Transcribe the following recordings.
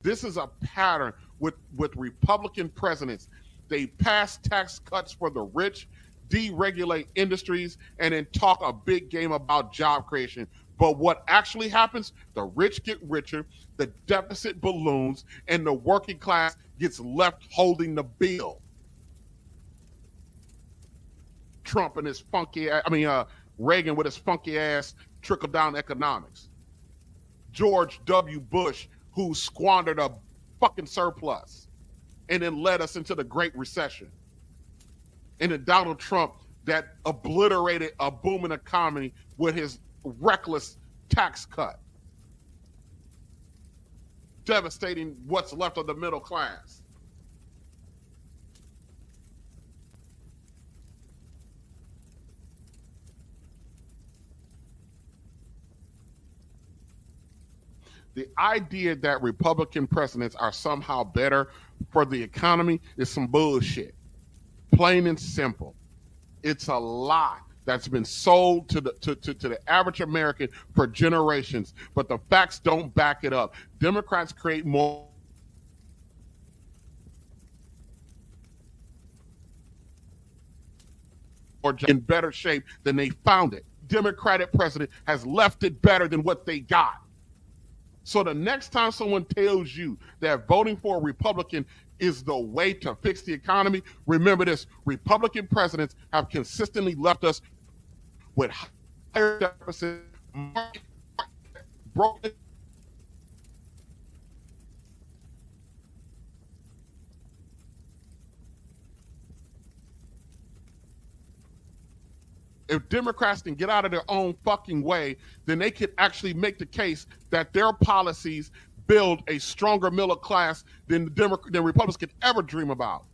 This is a pattern with Republican presidents. They pass tax cuts for the rich, deregulate industries, and then talk a big game about job creation. But what actually happens, the rich get richer, the deficit balloons, and the working class gets left holding the bill. Trump and his Reagan with his funky ass trickle down economics. George W. Bush, who squandered a fucking surplus and then led us into the Great Recession. And then Donald Trump, that obliterated a booming economy with his reckless tax cut, devastating what's left of the middle class. The idea that Republican presidents are somehow better for the economy is some bullshit. Plain and simple. It's a lie that's been sold to the average American for generations, but the facts don't back it up. Democrats create more in better shape than they found it. Democratic president has left it better than what they got. So the next time someone tells you that voting for a Republican is the way to fix the economy, remember this: Republican presidents have consistently left us with higher deficits, broken. If Democrats can get out of their own fucking way, then they could actually make the case that their policies build a stronger middle class than Republicans could ever dream about.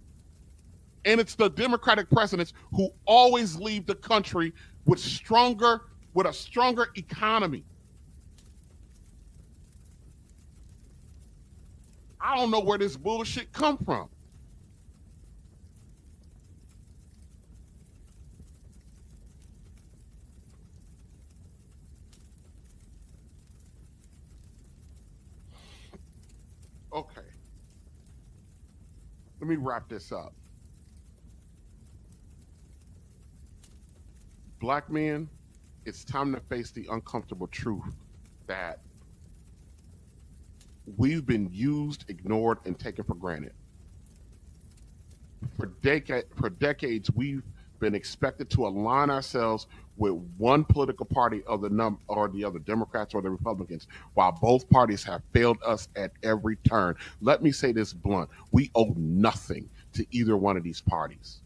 And it's the Democratic presidents who always leave the country with a stronger economy. I don't know where this bullshit come from. Okay, let me wrap this up. Black men, it's time to face the uncomfortable truth that we've been used, ignored, and taken for granted. For decades, we've been expected to align ourselves with one political party or the other, Democrats or the Republicans, while both parties have failed us at every turn. Let me say this blunt: we owe nothing to either one of these parties.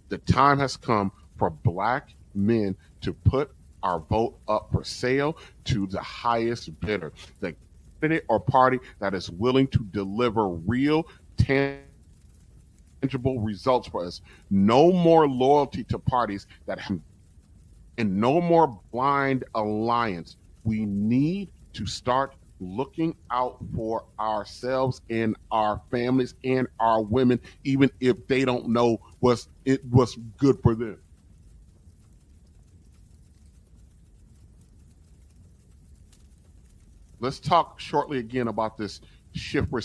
The time has come for Black men to put our vote up for sale to the highest bidder, the candidate or party that is willing to deliver real, tangible results for us. No more loyalty to parties that have, and no more blind alliance. We need to start looking out for ourselves and our families and our women, even if they don't know what's good for them. Let's talk shortly again about this shift we're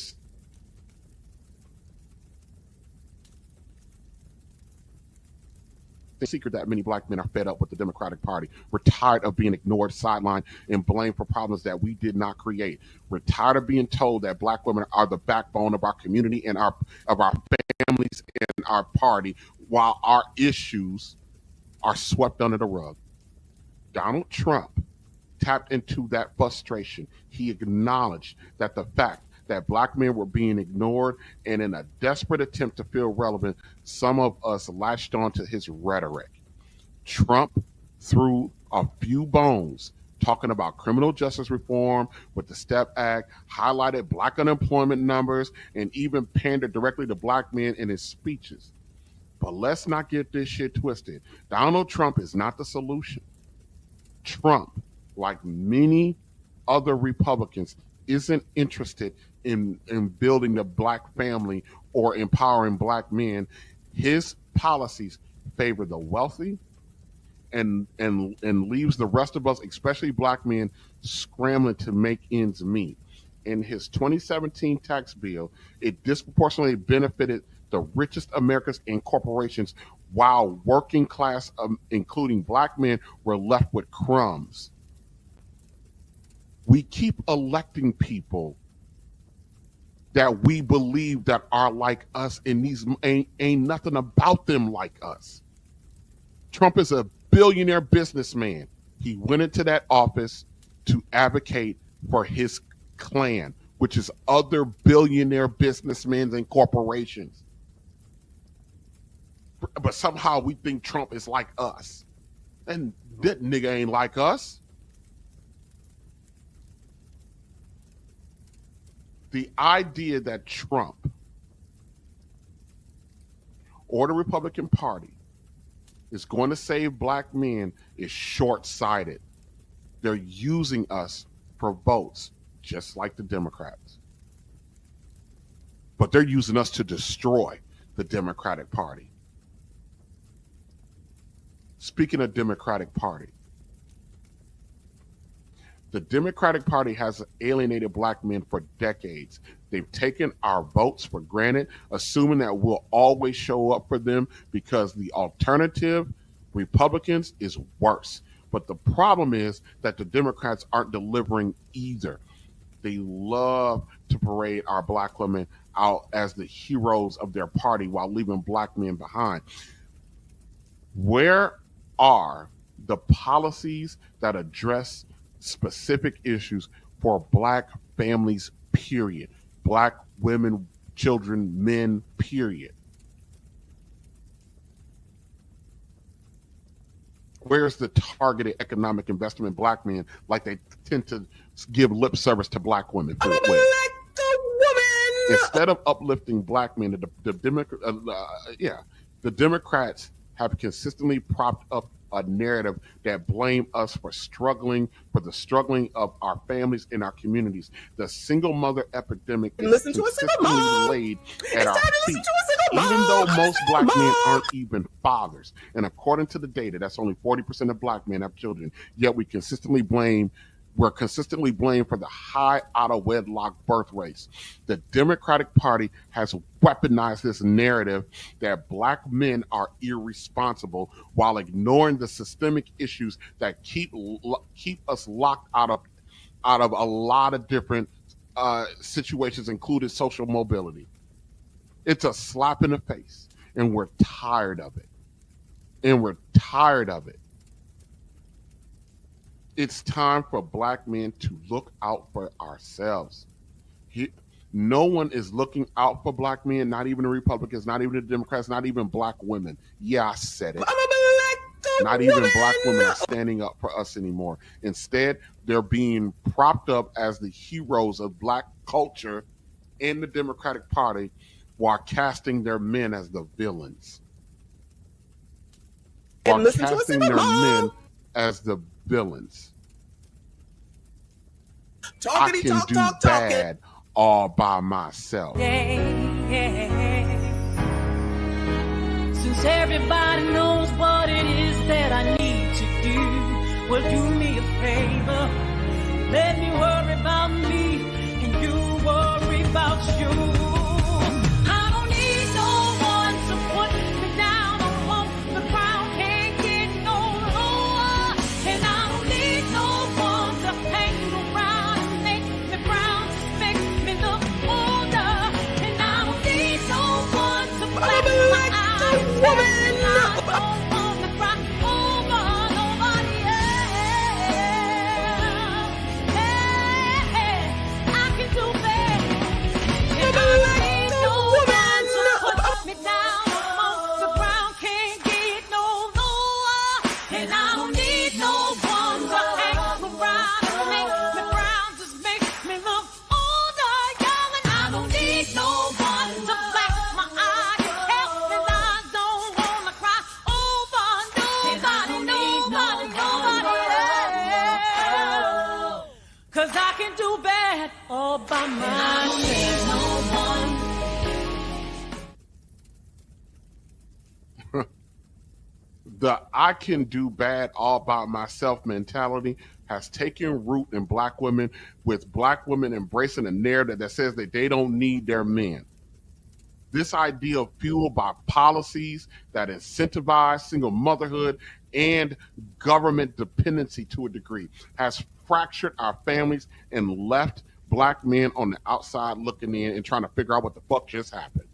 secret that many Black men are fed up with the Democratic Party. We're tired of being ignored, sidelined, and blamed for problems that we did not create. We're tired of being told that Black women are the backbone of our community and of our families and our party, while our issues are swept under the rug. Donald Trump tapped into that frustration. He acknowledged that the fact that Black men were being ignored, and in a desperate attempt to feel relevant, some of us latched onto his rhetoric. Trump threw a few bones talking about criminal justice reform with the STEP Act, highlighted Black unemployment numbers, and even pandered directly to Black men in his speeches. But let's not get this shit twisted. Donald Trump is not the solution. Trump, like many other Republicans, isn't interested in building the Black family or empowering Black men. His policies favor the wealthy and leaves the rest of us, especially Black men, scrambling to make ends meet. in his 2017 tax bill, it disproportionately benefited the richest Americans and corporations, while working class, including black men, were left with crumbs. We keep electing people that we believe that are like us, and these ain't nothing about them like us. Trump is a billionaire businessman. He went into that office to advocate for his clan, which is other billionaire businessmen and corporations. But somehow we think Trump is like us. And that nigga ain't like us. The idea that Trump or the Republican Party is going to save black men is short-sighted. They're using us for votes, just like the Democrats. But they're using us to destroy the Democratic Party. Speaking of Democratic Party, the Democratic Party has alienated black men for decades. They've taken our votes for granted, assuming that we'll always show up for them because the alternative, Republicans, is worse. But the problem is that the Democrats aren't delivering either. They love to parade our black women out as the heroes of their party while leaving black men behind. Where are the policies that address specific issues for black families, period? Black women, children, men, period. Where's the targeted economic investment in black men like they tend to give lip service to black women? I'm a black woman. Instead of uplifting black men, the Democrats have consistently propped up a narrative that blame us for the struggling of our families and our communities. The single mother epidemic is consistently laid at our feet, even though most black men aren't even fathers. And according to the data, that's only 40% of black men have children. Yet we're consistently blamed for the high out-of-wedlock birth rates. The Democratic Party has weaponized this narrative that black men are irresponsible while ignoring the systemic issues that keep us locked out of a lot of different situations, including social mobility. It's a slap in the face, and we're tired of it. It's time for black men to look out for ourselves. No one is looking out for black men, not even the Republicans, not even the Democrats, not even black women. Yeah, I said it. Not even black women are standing up for us anymore. Instead, they're being propped up as the heroes of black culture in the Democratic Party while casting their men as the villains. While casting their men as the villains. I can do bad all by myself. Since everybody knows what it is that I need to do, well, do me a favor. Let me worry about me and you worry about you. I don't need no one to put me down. I want the ground can't get no lower. And I don't need no one to hang around and make me brown, just make me look older. And I don't need no one to black my eyes. Woman. All by myself. The I can do bad all by myself mentality has taken root in black women, with black women embracing a narrative that says that they don't need their men. This idea of fueled by policies that incentivize single motherhood and government dependency to a degree has fractured our families and left black men on the outside looking in and trying to figure out what the fuck just happened.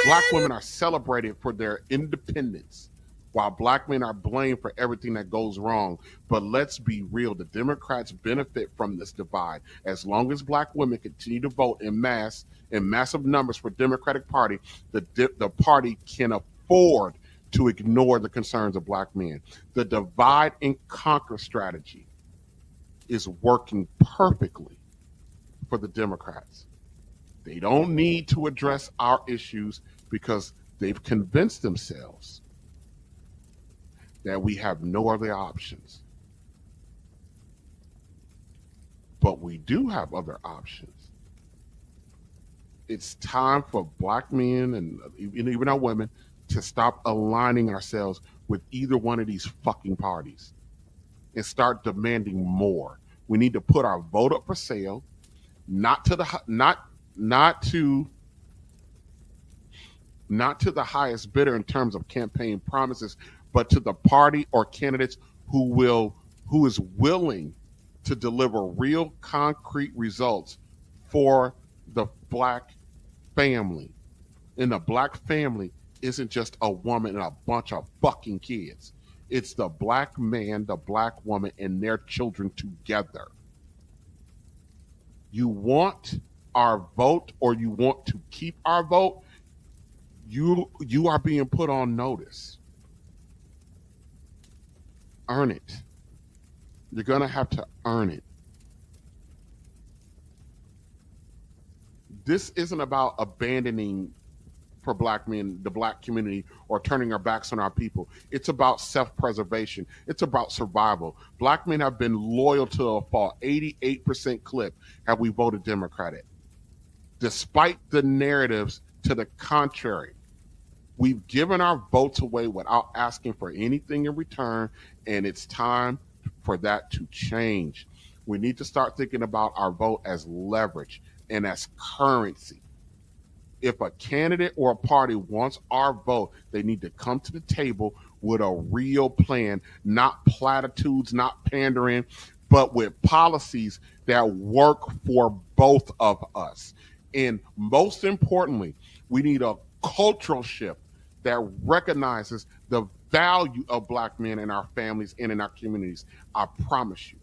Black women are celebrated for their independence, while black men are blamed for everything that goes wrong. But let's be real, the Democrats benefit from this divide. As long as black women continue to vote in massive numbers for Democratic Party, the party can afford to ignore the concerns of black men. The divide and conquer strategy is working perfectly for the Democrats. They don't need to address our issues because they've convinced themselves that we have no other options. But we do have other options. It's time for black men and even our women to stop aligning ourselves with either one of these fucking parties and start demanding more. We need to put our vote up for sale, not to the highest bidder in terms of campaign promises, but to the party or candidates who is willing to deliver real concrete results for the black family. And the black family isn't just a woman and a bunch of fucking kids. It's the black man, the black woman, and their children together. You want our vote, or you want to keep our vote, you are being put on notice. Earn it. You're going to have to earn it. This isn't about abandoning for black men, the black community, or turning our backs on our people. It's about self-preservation. It's about survival. Black men have been loyal to a fault. 88% clip have we voted Democratic. Despite the narratives to the contrary, we've given our votes away without asking for anything in return, and it's time for that to change. We need to start thinking about our vote as leverage and as currency. If a candidate or a party wants our vote, they need to come to the table with a real plan, not platitudes, not pandering, but with policies that work for both of us. And most importantly, we need a cultural shift that recognizes the value of black men in our families and in our communities. I promise you,